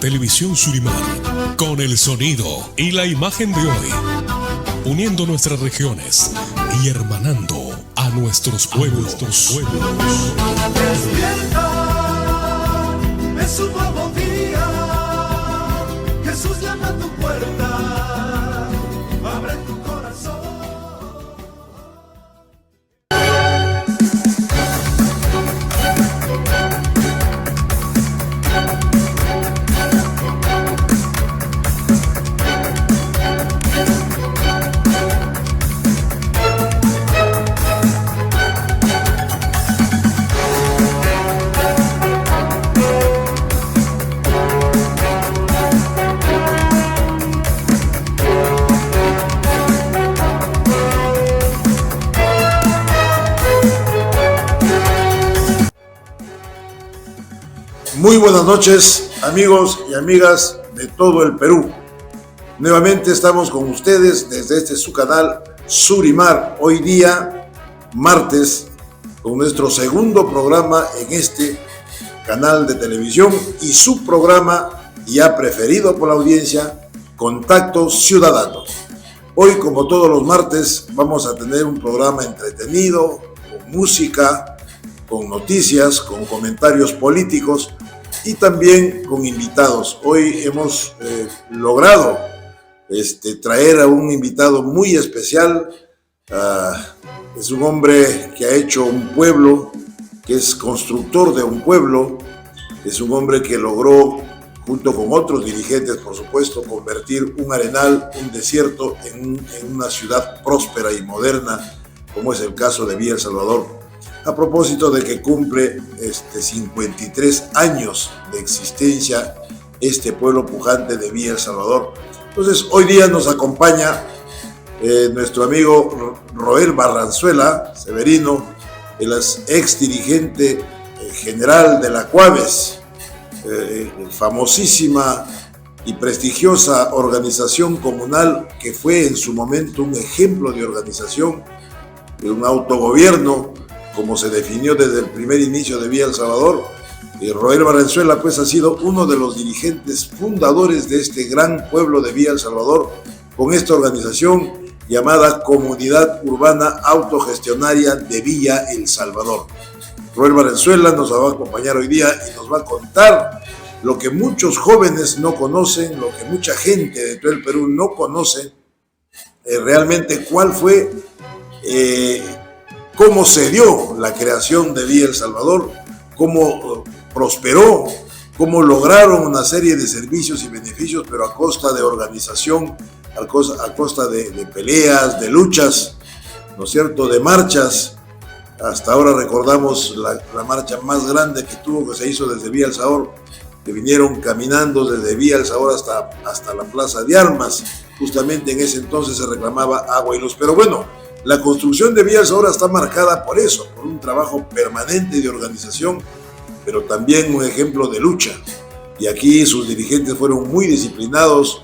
Televisión Surimar, con el sonido y la imagen de hoy, uniendo nuestras regiones y hermanando a nuestros pueblos. Despierta, es un nuevo día, Jesús llama a tu puerta, abre tu corazón. Muy buenas noches, amigos y amigas de todo el Perú. Nuevamente estamos con ustedes desde este su canal Surimar, hoy día martes, con nuestro segundo programa en este canal de televisión y su programa ya preferido por la audiencia, Contacto Ciudadano. Hoy, como todos los martes, vamos a tener un programa entretenido, con música, con noticias, con comentarios políticos y también con invitados. Hoy hemos logrado traer a un invitado muy especial. Es un hombre que ha hecho un pueblo, que es constructor de un pueblo. Es un hombre que logró, junto con otros dirigentes, por supuesto, convertir un arenal, un desierto, en una ciudad próspera y moderna, como es el caso de Villa El Salvador. A propósito de que cumple 53 años de existencia este pueblo pujante de Villa El Salvador. Entonces, hoy día nos acompaña nuestro amigo Roel Barranzuela Severino, el ex dirigente general de la CUAVES, famosísima y prestigiosa organización comunal que fue en su momento un ejemplo de organización, de un autogobierno, como se definió desde el primer inicio de Villa El Salvador. Roel Barranzuela pues ha sido uno de los dirigentes fundadores de este gran pueblo de Villa El Salvador, con esta organización llamada Comunidad Urbana Autogestionaria de Villa El Salvador. Roel Barranzuela nos va a acompañar hoy día y nos va a contar lo que muchos jóvenes no conocen, lo que mucha gente de todo el Perú no conoce, realmente cuál fue, cómo se dio la creación de Villa El Salvador, cómo prosperó, cómo lograron una serie de servicios y beneficios, pero a costa de organización, a costa de peleas, de luchas, ¿no es cierto?, de marchas. Hasta ahora recordamos la marcha más grande que se hizo desde Villa El Salvador, que vinieron caminando desde Villa El Salvador hasta la Plaza de Armas. Justamente en ese entonces se reclamaba agua y luz. Pero bueno, la construcción de Villa El Salvador está marcada por eso, por un trabajo permanente de organización, pero también un ejemplo de lucha. Y aquí sus dirigentes fueron muy disciplinados,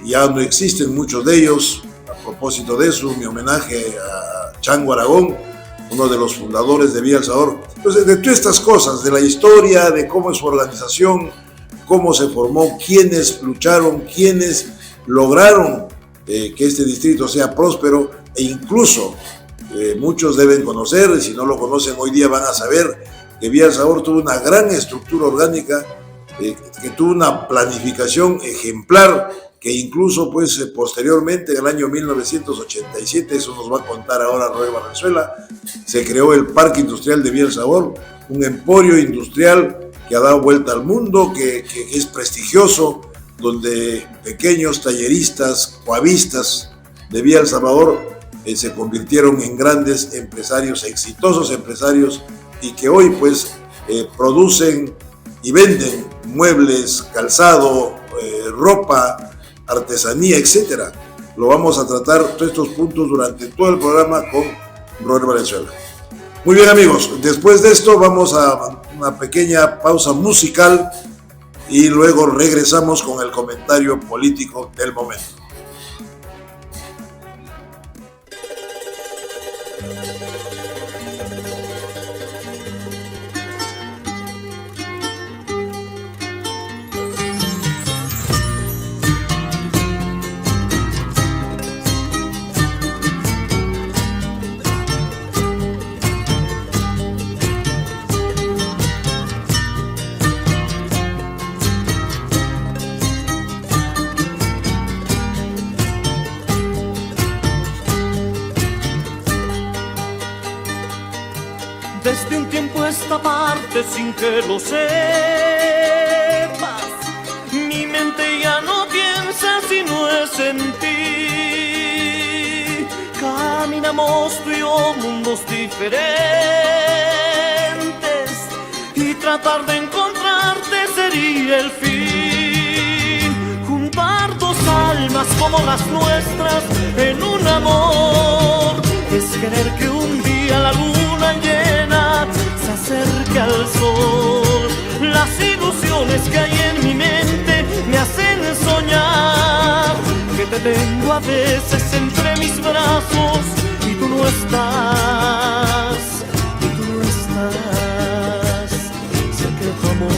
ya no existen muchos de ellos. A propósito de eso, mi homenaje a Chango Aragón, uno de los fundadores de Villa El Salvador. Entonces, de todas estas cosas, de la historia, de cómo es su organización, cómo se formó, quiénes lucharon, quiénes lograron que este distrito sea próspero, e incluso muchos deben conocer, y si no lo conocen hoy día van a saber que Villa El Salvador tuvo una gran estructura orgánica, que tuvo una planificación ejemplar, que incluso pues posteriormente, en el año 1987, eso nos va a contar ahora Roel Barranzuela, se creó el Parque Industrial de Villa El Salvador, un emporio industrial que ha dado vuelta al mundo, que es prestigioso, donde pequeños talleristas, coavistas de Villa El Salvador se convirtieron en grandes empresarios, exitosos empresarios, y que hoy pues producen y venden muebles, calzado, ropa, artesanía, etcétera. Lo vamos a tratar todos estos puntos durante todo el programa con Roel Barranzuela. Muy bien, amigos, después de esto vamos a una pequeña pausa musical y luego regresamos con el comentario político del momento. sin que lo sepas. Mi mente ya no piensa si no es en ti. Caminamos tú y yo mundos diferentes y tratar de encontrarte sería el fin. Juntar dos almas como las nuestras en un amor es querer que un día la luna llena se acerque al sol. Las ilusiones que hay en mi mente me hacen soñar que te tengo a veces entre mis brazos y tú no estás, y tú no estás, secreto amor.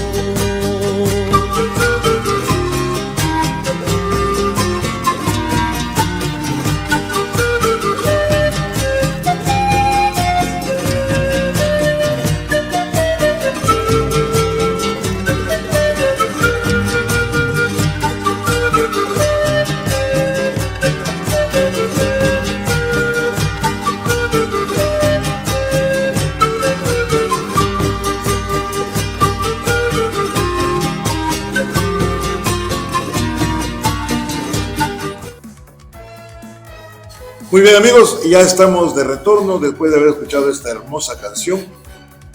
Muy bien, amigos, ya estamos de retorno después de haber escuchado esta hermosa canción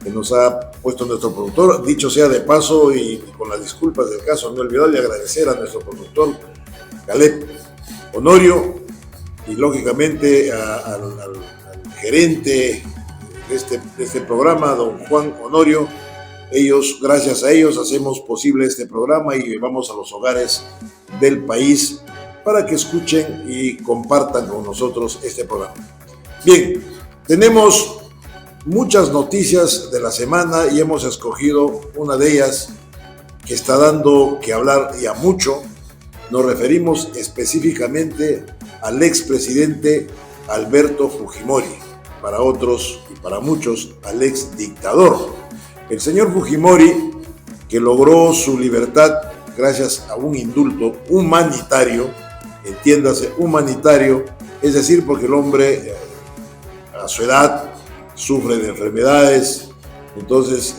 que nos ha puesto nuestro productor. Dicho sea de paso y con las disculpas del caso, no olvidarle agradecer a nuestro productor Caleb Honorio y lógicamente al gerente de este programa, don Juan Honorio. Gracias a ellos hacemos posible este programa y llevamos a los hogares del país para que escuchen y compartan con nosotros este programa. Bien, tenemos muchas noticias de la semana y hemos escogido una de ellas que está dando que hablar y a mucho. Nos referimos específicamente al expresidente Alberto Fujimori, para otros y para muchos al ex dictador. El señor Fujimori, que logró su libertad gracias a un indulto humanitario, entiéndase, humanitario, es decir, porque el hombre a su edad sufre de enfermedades, entonces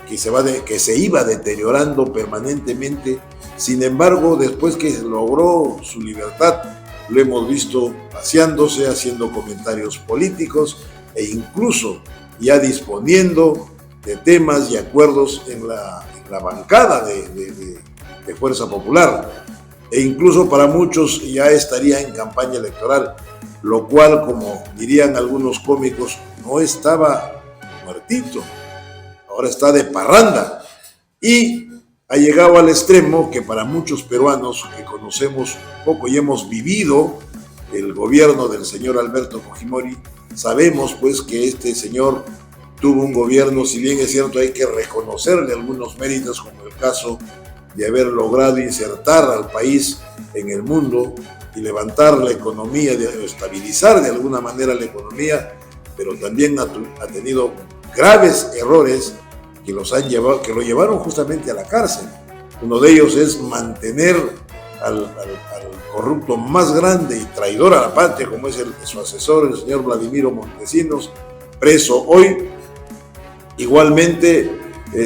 que se iba deteriorando permanentemente. Sin embargo, después que logró su libertad, lo hemos visto paseándose, haciendo comentarios políticos e incluso ya disponiendo de temas y acuerdos en la bancada de Fuerza Popular. E incluso para muchos ya estaría en campaña electoral, lo cual, como dirían algunos cómicos, no estaba muertito, ahora está de parranda. Y ha llegado al extremo que para muchos peruanos que conocemos poco y hemos vivido el gobierno del señor Alberto Fujimori, sabemos pues que este señor tuvo un gobierno, si bien es cierto hay que reconocerle algunos méritos, como el caso de haber logrado insertar al país en el mundo y levantar la economía, estabilizar de alguna manera la economía, pero también ha tenido graves errores que lo llevaron justamente a la cárcel. Uno de ellos es mantener al corrupto más grande y traidor a la patria, como es su asesor, el señor Vladimiro Montesinos, preso hoy. Igualmente,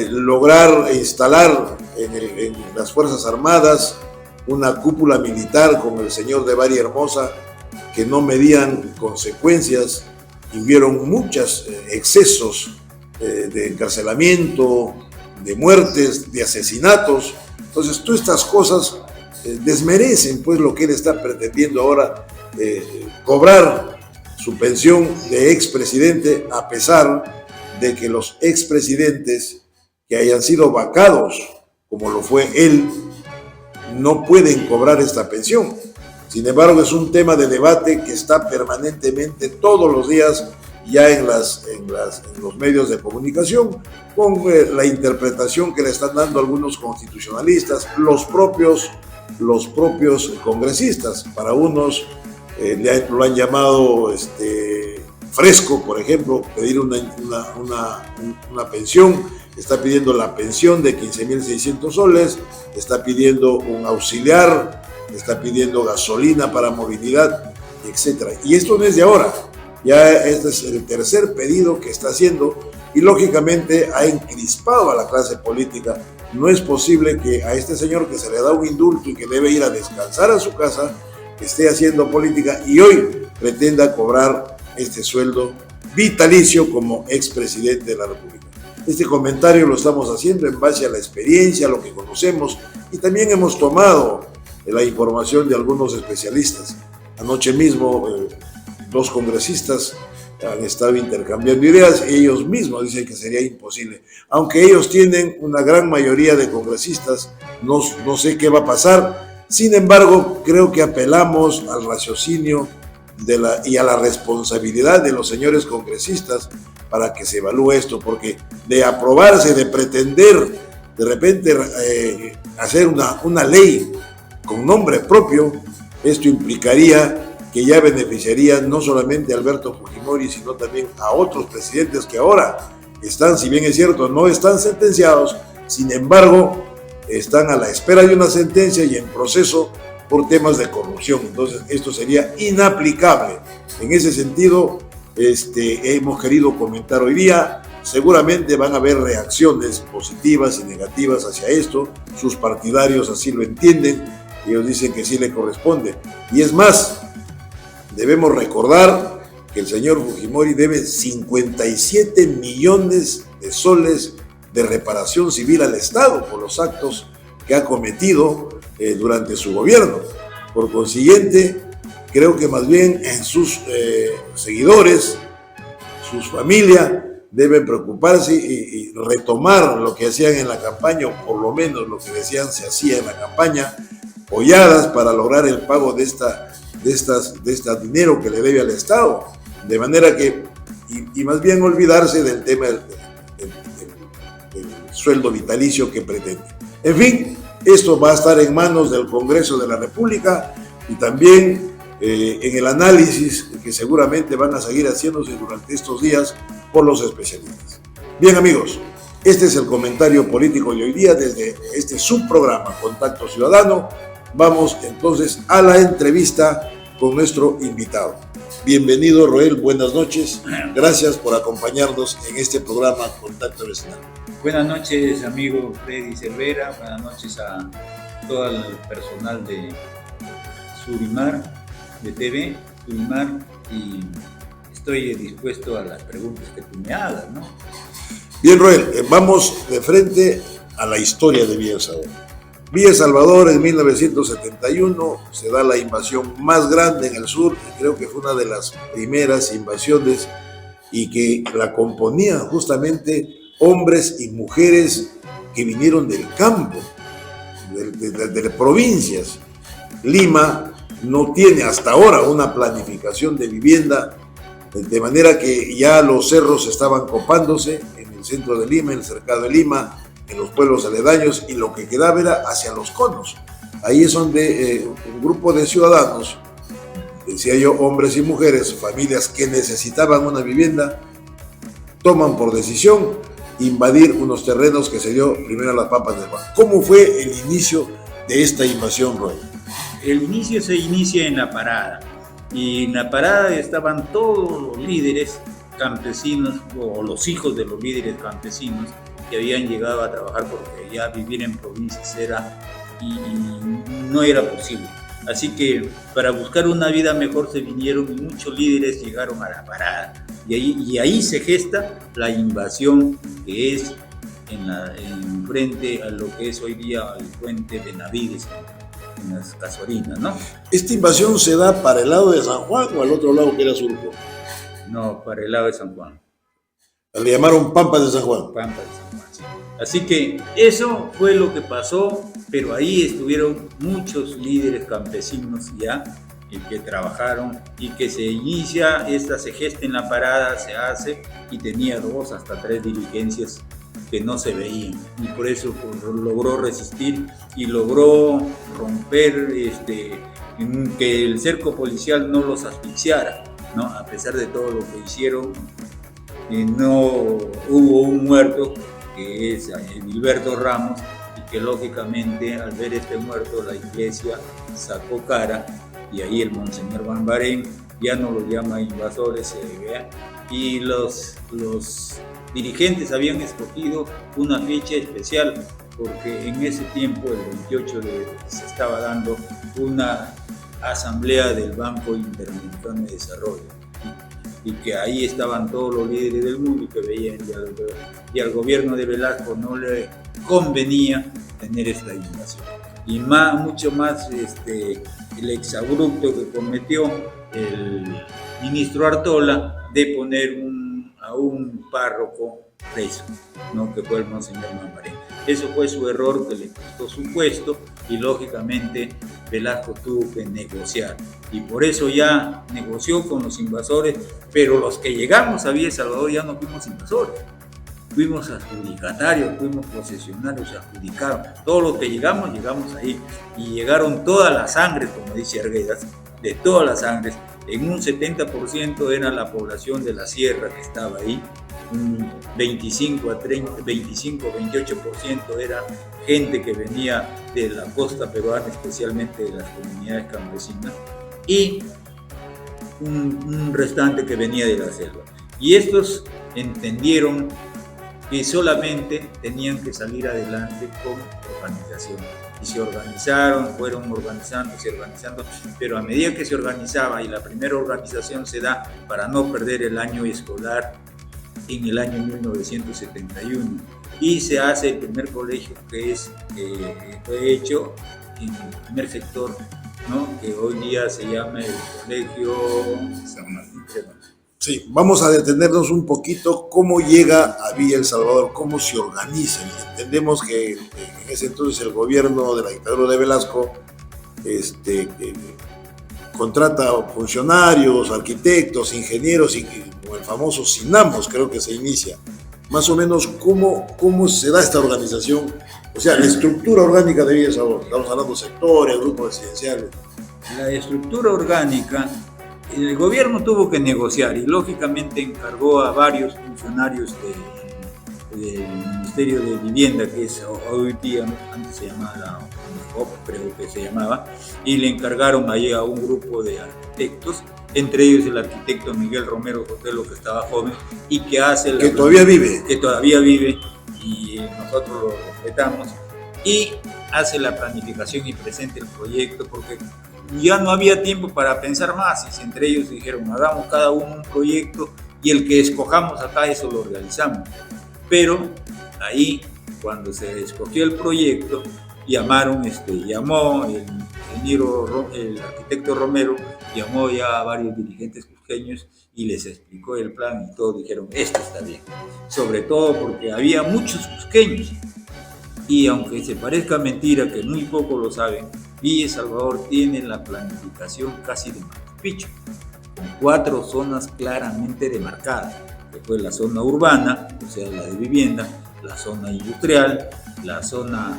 lograr instalar en las Fuerzas Armadas una cúpula militar con el señor de Varia Hermosa que no medían consecuencias y hubieron muchos excesos de encarcelamiento, de muertes, de asesinatos. Entonces, todas estas cosas desmerecen pues lo que él está pretendiendo ahora, cobrar su pensión de expresidente, a pesar de que los expresidentes que hayan sido vacados, como lo fue él, no pueden cobrar esta pensión. Sin embargo, es un tema de debate que está permanentemente todos los días ya en los medios de comunicación, con la interpretación que le están dando algunos constitucionalistas, los propios congresistas. Para unos lo han llamado fresco, por ejemplo, pedir una pensión. Está pidiendo la pensión de 15.600 soles, está pidiendo un auxiliar, está pidiendo gasolina para movilidad, etc. Y esto no es de ahora, ya este es el tercer pedido que está haciendo, y lógicamente ha encrispado a la clase política. No es posible que a este señor que se le da un indulto y que debe ir a descansar a su casa, esté haciendo política y hoy pretenda cobrar este sueldo vitalicio como expresidente de la República. Este comentario lo estamos haciendo en base a la experiencia, a lo que conocemos, y también hemos tomado la información de algunos especialistas. Anoche mismo, dos congresistas han estado intercambiando ideas y ellos mismos dicen que sería imposible. Aunque ellos tienen una gran mayoría de congresistas, no sé qué va a pasar. Sin embargo, creo que apelamos al raciocinio y a la responsabilidad de los señores congresistas para que se evalúe esto, porque de aprobarse, de pretender de repente hacer una ley con nombre propio, esto implicaría que ya beneficiaría no solamente a Alberto Fujimori, sino también a otros presidentes que ahora están, si bien es cierto, no están sentenciados, sin embargo, están a la espera de una sentencia y en proceso por temas de corrupción. Entonces, esto sería inaplicable. En ese sentido, hemos querido comentar hoy día. Seguramente van a haber reacciones positivas y negativas hacia esto. Sus partidarios así lo entienden. Ellos dicen que sí le corresponde. Y es más, debemos recordar que el señor Fujimori debe 57 millones de soles de reparación civil al Estado por los actos que ha cometido durante su gobierno. Por consiguiente, creo que más bien en sus seguidores, sus familias, deben preocuparse y retomar lo que hacían en la campaña, o por lo menos lo que decían se hacía en la campaña, polladas para lograr el pago de este dinero que le debe al Estado, de manera que, y más bien olvidarse del tema del sueldo vitalicio que pretende. En fin, esto va a estar en manos del Congreso de la República y también en el análisis que seguramente van a seguir haciéndose durante estos días por los especialistas. Bien, amigos, este es el comentario político de hoy día desde este subprograma Contacto Ciudadano. Vamos entonces a la entrevista con nuestro invitado. Bienvenido, Roel, buenas noches. Gracias por acompañarnos en este programa Contacto Vecinal. Buenas noches, amigo Freddy Cervera. Buenas noches a todo el personal de Surimar, de TV, Surimar, y estoy dispuesto a las preguntas que tú me hagas, ¿no? Bien, Roel, vamos de frente a la historia de Villa El Salvador. Villa El Salvador en 1971 se da la invasión más grande en el sur, y creo que fue una de las primeras invasiones y que la componían justamente hombres y mujeres que vinieron del campo, de provincias. Lima no tiene hasta ahora una planificación de vivienda, de manera que ya los cerros estaban copándose en el centro de Lima, en el cercado de Lima, en los pueblos aledaños, y lo que quedaba era hacia los conos. Ahí es donde un grupo de ciudadanos, decía yo, hombres y mujeres, familias que necesitaban una vivienda, toman por decisión invadir unos terrenos que se dio primero a las Pampas del Juan. ¿Cómo fue el inicio de esta invasión, Roy? El inicio se inicia en la parada, y en la parada estaban todos los líderes campesinos o los hijos de los líderes campesinos que habían llegado a trabajar, porque ya vivir en provincias y no era posible. Así que para buscar una vida mejor se vinieron, y muchos líderes llegaron a la parada. Y ahí se gesta la invasión, que es en frente a lo que es hoy día el puente de Navides, en las Casuarinas, ¿no? ¿Esta invasión se da para el lado de San Juan o al otro lado que era Surco? No, para el lado de San Juan. Le llamaron Pampas de San Juan. Pampas de San Juan, sí. Así que eso fue lo que pasó, pero ahí estuvieron muchos líderes campesinos ya, que trabajaron, y que se inicia, se gesta en la parada, se hace, y tenía 2 hasta 3 diligencias que no se veían, y por eso logró resistir y logró romper que el cerco policial no los asfixiara, ¿no? A pesar de todo lo que hicieron, no hubo un muerto, que es Edilberto Ramos, y que lógicamente al ver este muerto la iglesia sacó cara, y ahí el monseñor Bambarén ya no los llama invasores, y los dirigentes habían escogido una fecha especial porque en ese tiempo, el 28 se estaba dando una asamblea del Banco Interamericano de Desarrollo y que ahí estaban todos los líderes del mundo y que veían y al gobierno de Velasco no le convenía tener esta invasión. Y mucho más el exabrupto que cometió el ministro Artola de poner a un párroco preso, ¿no? Que fue el monseñor Mambarén. Eso fue su error que le costó su puesto y lógicamente Velasco tuvo que negociar. Y por eso ya negoció con los invasores, pero los que llegamos a Villa El Salvador ya no fuimos invasores. Fuimos adjudicatarios, fuimos posesionarios, adjudicaron. Todos los que llegamos ahí. Y llegaron todas las sangres, como dice Arguedas, de todas las sangres. En un 70% era la población de la sierra que estaba ahí. Un 28% era gente que venía de la costa peruana, especialmente de las comunidades campesinas. Y un restante que venía de la selva. Y estos entendieron que solamente tenían que salir adelante con organización. Y se organizaron, fueron organizando, pero a medida que se organizaba, y la primera organización se da para no perder el año escolar en el año 1971, y se hace el primer colegio que fue hecho en el primer sector, ¿no? Que hoy día se llama el Colegio San Martín. Sí, vamos a detenernos un poquito cómo llega a Villa El Salvador, cómo se organiza. Entendemos que en ese entonces el gobierno de la dictadura de Velasco contrata funcionarios, arquitectos, ingenieros y con el famoso SINAMOS creo que se inicia. Más o menos cómo se da esta organización, o sea, la estructura orgánica de Villa El Salvador. Estamos hablando de sectores, grupos residenciales. La estructura orgánica, el gobierno tuvo que negociar y lógicamente encargó a varios funcionarios del Ministerio de Vivienda, que es hoy día, antes se llamaba la OP, creo que se llamaba, y le encargaron ahí a un grupo de arquitectos, entre ellos el arquitecto Miguel Romero Sotelo, que estaba joven y que hace que todavía vive y nosotros lo respetamos, y hace la planificación y presenta el proyecto porque ya no había tiempo para pensar más, y entre ellos dijeron, hagamos cada uno un proyecto y el que escojamos acá, eso lo realizamos. Pero ahí, cuando se escogió el proyecto, llamó el arquitecto Romero, llamó ya a varios dirigentes cusqueños y les explicó el plan y todos dijeron, esto está bien. Sobre todo porque había muchos cusqueños y aunque se parezca mentira que muy pocos lo saben, Villa El Salvador tiene la planificación casi de Machu Picchu, con 4 zonas claramente demarcadas, que fue la zona urbana, o sea, la de vivienda, la zona industrial, la zona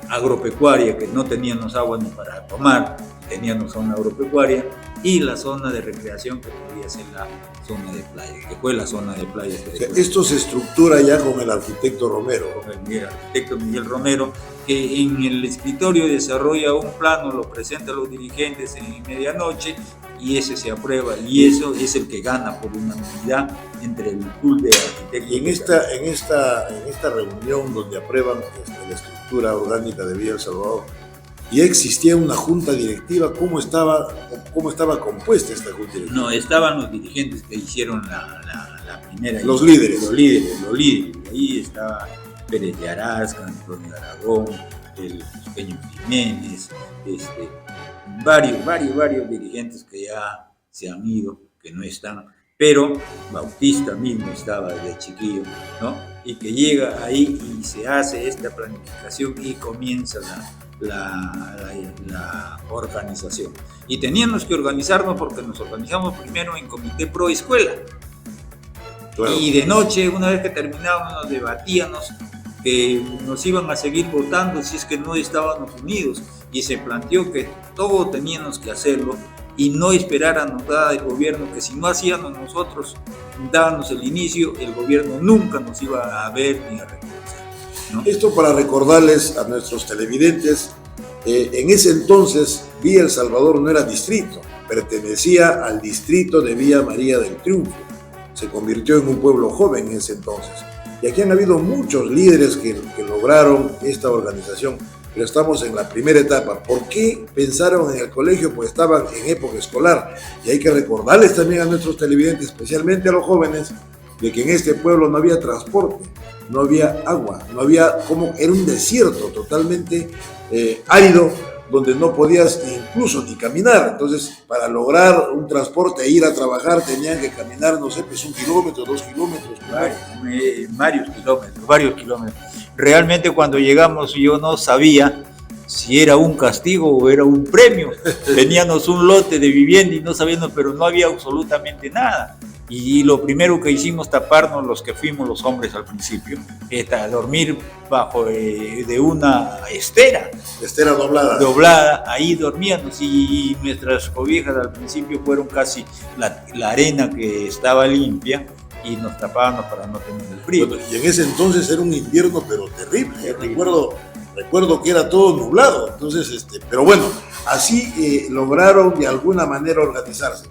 agropecuaria, que no teníamos agua ni para tomar, teníamos zona agropecuaria, y la zona de recreación, que podría ser la zona de playa, que fue la zona de playa. O sea, esto se estructura ya con el arquitecto Romero. Con el arquitecto Miguel Romero, que en el escritorio desarrolla un plano, lo presenta a los dirigentes en medianoche, y ese se aprueba, y eso es el que gana por unanimidad entre el pool de arquitectos. Y en esta reunión donde aprueban la estructura orgánica de Villa El Salvador, ¿ya existía una junta directiva? ¿Cómo estaba compuesta esta junta directiva? No, estaban los dirigentes que hicieron la primera. Los líderes. Ahí estaba Pérez de Arasca, Antonio Aragón, el Peño Jiménez, varios dirigentes que ya se han ido, que no están, pero Bautista mismo estaba de chiquillo, ¿no? Y que llega ahí y se hace esta planificación y comienza la organización. Y teníamos que organizarnos porque nos organizamos primero en Comité Pro Escuela. Claro. Y de noche, una vez que terminábamos, nos debatíamos que nos iban a seguir votando si es que no estábamos unidos, y se planteó que todos teníamos que hacerlo y no esperáramos nada del gobierno, que si no hacíamos nosotros, dábamos el inicio, el gobierno nunca nos iba a ver ni a reconocer, ¿no? Esto para recordarles a nuestros televidentes, en ese entonces Villa El Salvador no era distrito, pertenecía al distrito de Villa María del Triunfo. O se convirtió en un pueblo joven en ese entonces. Y aquí han habido muchos líderes que lograron esta organización, pero estamos en la primera etapa. ¿Por qué pensaron en el colegio? Pues estaban en época escolar. Y hay que recordarles también a nuestros televidentes, especialmente a los jóvenes, de que en este pueblo no había transporte, no había agua, no había, como era un desierto totalmente árido, donde no podías incluso ni caminar. Entonces, para lograr un transporte e ir a trabajar, tenían que caminar, no sé, pues 1 kilómetro, 2 kilómetros. Varios kilómetros. Realmente cuando llegamos yo no sabía si era un castigo o era un premio. Teníamos un lote de vivienda y no sabíamos, pero no había absolutamente nada. Y lo primero que hicimos, taparnos los que fuimos los hombres al principio, dormir bajo de una estera. Estera doblada. Doblada, ahí dormíamos, y nuestras cobijas al principio fueron casi la arena que estaba limpia, y nos tapábamos para no tener el frío. Bueno, y en ese entonces era un invierno pero terrible. Recuerdo que era todo nublado. Entonces, pero bueno, así lograron de alguna manera organizarse.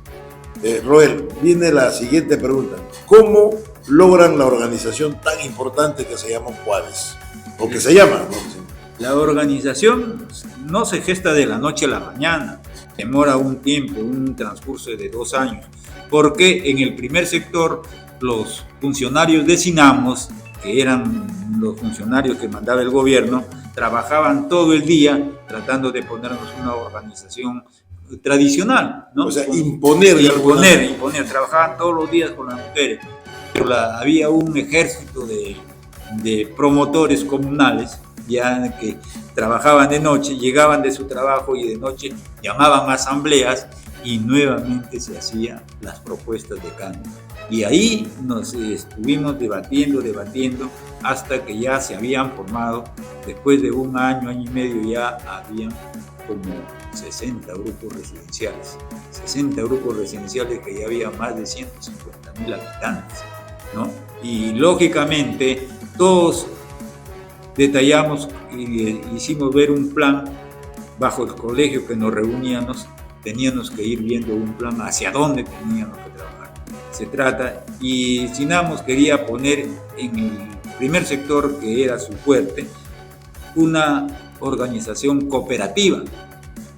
Roel, viene la siguiente pregunta. ¿Cómo logran la organización tan importante que se llama Puaves? O que se llama, ¿no? La organización no se gesta de la noche a la mañana, demora un tiempo, un transcurso de 2 años, porque en el primer sector los funcionarios de Sinamos, que eran los funcionarios que mandaba el gobierno, trabajaban todo el día tratando de ponernos una organización tradicional, ¿no? O sea, imponer, trabajaban todos los días con las mujeres, pero había un ejército de promotores comunales ya que trabajaban de noche, llegaban de su trabajo y de noche llamaban a asambleas y nuevamente se hacían las propuestas de cambio. Y ahí nos estuvimos debatiendo hasta que ya se habían formado, después de 1 año, año y medio, ya habían como 60 grupos residenciales. 60 grupos residenciales que ya había más de 150.000 habitantes, ¿no? Y lógicamente todos detallamos y hicimos ver un plan bajo el colegio que nos reuníamos, teníamos que ir viendo un plan hacia dónde teníamos que trabajar. Se trata, y Sinamos quería poner en el primer sector, que era su fuerte, una organización cooperativa,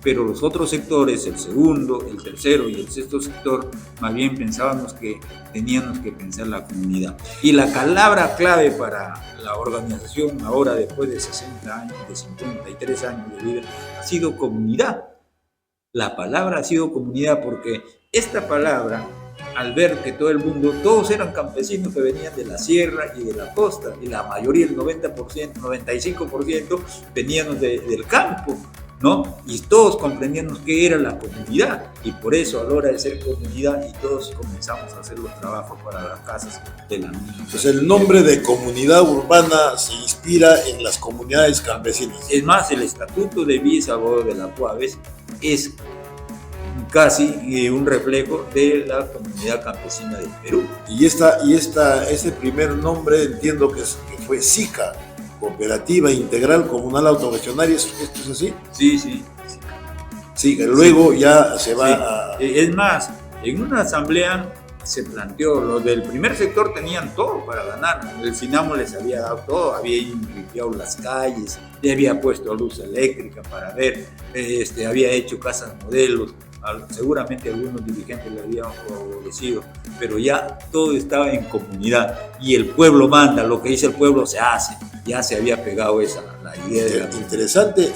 pero los otros sectores, el segundo, el tercero y el sexto sector, más bien pensábamos que teníamos que pensar la comunidad. Y la palabra clave para la organización ahora, después de 60 años, de 53 años de vida, ha sido comunidad. La palabra ha sido comunidad porque esta palabra, al ver que todo el mundo, todos eran campesinos que venían de la sierra y de la costa, y la mayoría, el 90%, 95%, venían del campo, ¿no? Y todos comprendíamos qué era la comunidad, y por eso a la hora de ser comunidad, y todos comenzamos a hacer los trabajos para las casas de la misma. Pues el nombre de comunidad urbana se inspira en las comunidades campesinas. Es más, el estatuto de Villa Salvador de la Puaves es casi un reflejo de la comunidad campesina del Perú. Y ese primer nombre entiendo que fue SICA, Cooperativa Integral Comunal Autogestionaria, ¿esto es así? Sí. Sí, luego ya se va a... Es más, en una asamblea se planteó, los del primer sector tenían todo para ganar, el Sinamo les había dado todo, había limpiado las calles, le había puesto luz eléctrica para ver, había hecho casas modelos, seguramente algunos dirigentes le habían favorecido, pero ya todo estaba en comunidad y el pueblo manda, lo que dice el pueblo se hace, ya se había pegado la idea de la... Interesante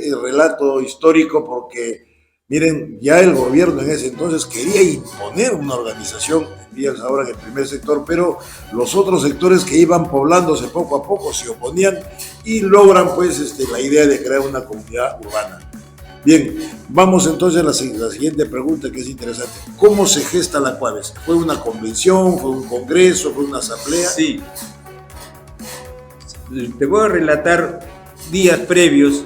el relato histórico, porque miren, ya el gobierno en ese entonces quería imponer una organización en Villa El Salvador en el primer sector, pero los otros sectores que iban poblándose poco a poco se oponían y logran pues la idea de crear una comunidad urbana. Bien, vamos entonces a la siguiente pregunta, que es interesante. ¿Cómo se gesta la Puaves? ¿Fue una convención, fue un congreso, fue una asamblea? Sí. Te voy a relatar días previos.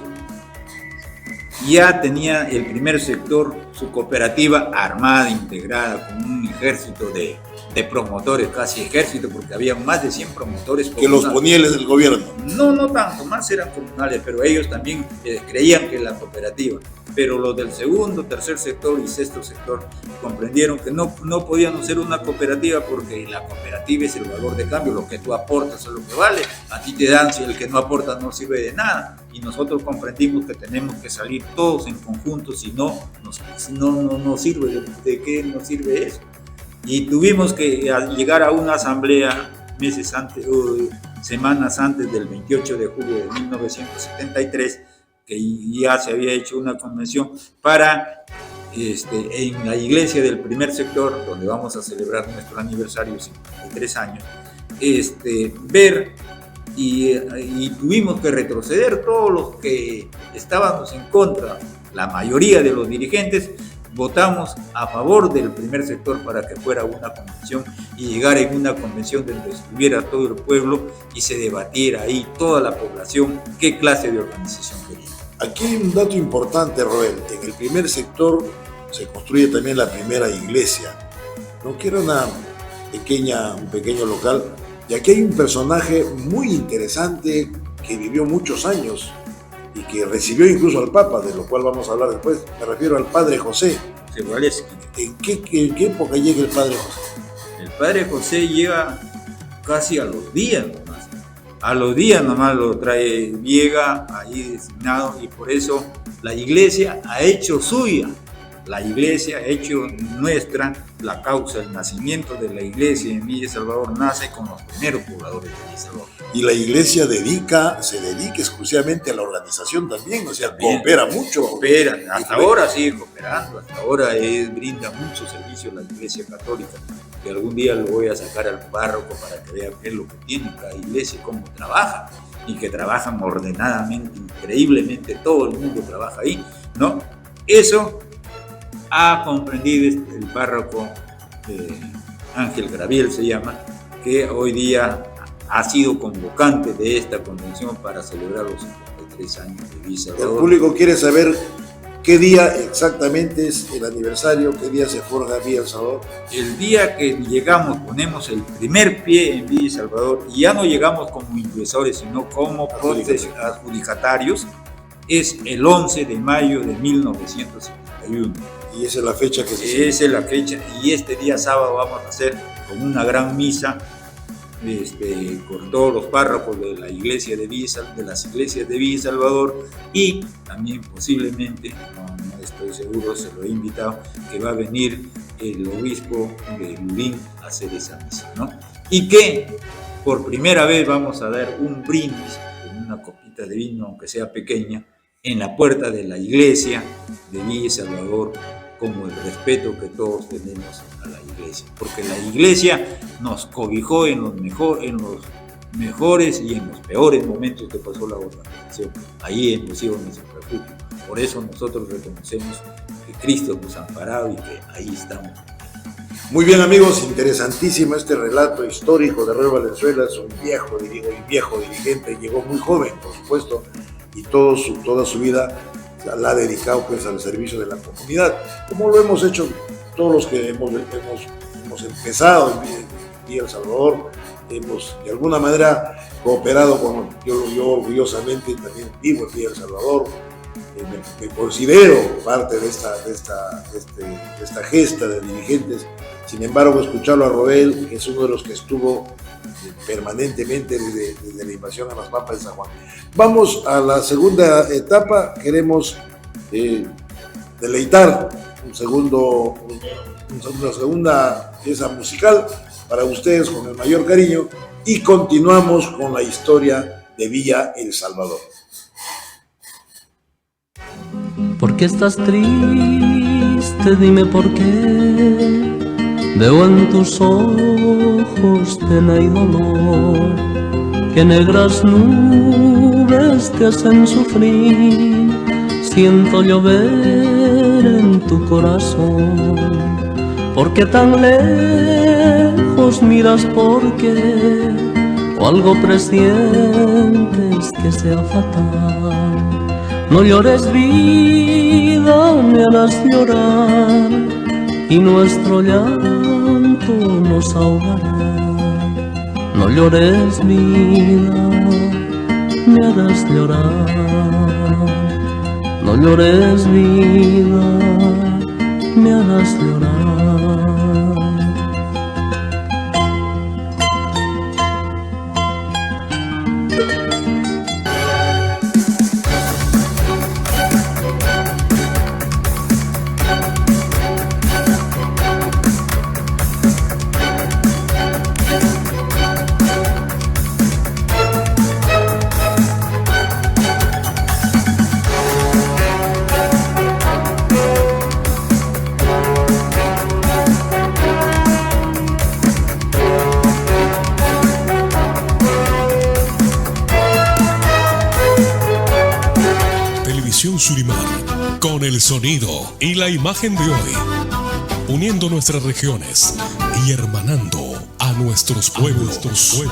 Ya tenía el primer sector su cooperativa armada, integrada, con un ejército de de promotores, casi ejército, porque había más de 100 promotores. Que los ponía el gobierno. No tanto, más eran comunales, pero ellos también creían que la cooperativa. Pero los del segundo, tercer sector y sexto sector comprendieron que no podían hacer una cooperativa, porque la cooperativa es el valor de cambio, lo que tú aportas es lo que vale, a ti te dan, si el que no aporta no sirve de nada. Y nosotros comprendimos que tenemos que salir todos en conjunto, si no sirve, ¿de qué nos sirve eso? Y tuvimos que llegar a una asamblea semanas antes del 28 de julio de 1973, que ya se había hecho una convención para, en la iglesia del primer sector, donde vamos a celebrar nuestro aniversario, 53 años, ver y tuvimos que retroceder todos los que estábamos en contra, la mayoría de los dirigentes. Votamos a favor del primer sector para que fuera una convención y llegara en una convención donde estuviera todo el pueblo y se debatiera ahí toda la población qué clase de organización quería. Aquí hay un dato importante, Roel. En el primer sector se construye también la primera iglesia, ¿no? Que era un pequeño local. Y aquí hay un personaje muy interesante que vivió muchos años y que recibió incluso al Papa, de lo cual vamos a hablar después. Me refiero al Padre José. ¿En qué época llega el Padre José? El Padre José llega casi a los días nomás. A los días nomás lo trae, llega ahí designado, y por eso la iglesia ha hecho suya. La iglesia ha hecho nuestra la causa. El nacimiento de la iglesia en Villa Salvador nace con los primeros pobladores de Villa Salvador. Y la iglesia se dedica exclusivamente a la organización también, o sea, también coopera mucho. Coopera, hasta ahora sigue cooperando, hasta ahora brinda mucho servicio a la iglesia católica, que algún día lo voy a sacar al párroco para que vea qué es lo que tiene cada iglesia, cómo trabaja, y que trabajan ordenadamente, increíblemente, todo el mundo trabaja ahí, ¿no? Eso ha comprendido el párroco Ángel Graviel se llama, que hoy día ha sido convocante de esta convención para celebrar los 53 años de Villa Salvador. El público quiere saber qué día exactamente es el aniversario, qué día se forja Villa Salvador. El día que llegamos, ponemos el primer pie en Villa Salvador, y ya no llegamos como inversores, sino como adjudicatarios, es el 11 de mayo de 1951. Y esa es la fecha que se celebra. Esa es la fecha, y este día sábado vamos a hacer con una gran misa con todos los párrocos de la iglesia de las iglesias de Villa Salvador, y también posiblemente, no estoy seguro, se lo he invitado, que va a venir el obispo de Lurín a hacer esa misa, ¿no? Y que por primera vez vamos a dar un brindis con una copita de vino, aunque sea pequeña, en la puerta de la iglesia de Villa Salvador, como el respeto que todos tenemos a la iglesia, porque la iglesia nos cobijó en los mejores y en los peores momentos que pasó la organización. Ahí hemos sido nuestro refugio. Por eso nosotros reconocemos que Cristo nos ha amparado y que ahí estamos. Muy bien, amigos, interesantísimo este relato histórico de Roel Valenzuela. Es un viejo dirigente, llegó muy joven, por supuesto, y toda su vida la ha dedicado pues al servicio de la comunidad, como lo hemos hecho todos los que hemos empezado en Villa El Salvador. Hemos de alguna manera cooperado con, yo orgullosamente también vivo en Villa El Salvador, me considero parte de esta gesta de dirigentes. Sin embargo, escucharlo a Roel, que es uno de los que estuvo permanentemente desde la invasión a las Pampas de San Juan. Vamos a la segunda etapa. Queremos deleitar una segunda pieza musical para ustedes con el mayor cariño, y continuamos con la historia de Villa El Salvador. ¿Por qué estás triste? Dime por qué. Veo en tus ojos pena y dolor, que negras nubes te hacen sufrir. Siento llover en tu corazón. ¿Por qué tan lejos miras? ¿Por qué? ¿O algo presientes que sea fatal? No llores, vida, me harás llorar, y nuestro llanto no nos ahogará. No llores, vida, me harás llorar. No llores, vida, me harás llorar. Surimar, con el sonido y la imagen de hoy, uniendo nuestras regiones y hermanando a nuestros pueblos. Despierta,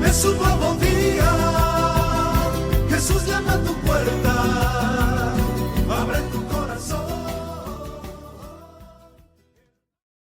es un nuevo día, Jesús llama a tu puerta.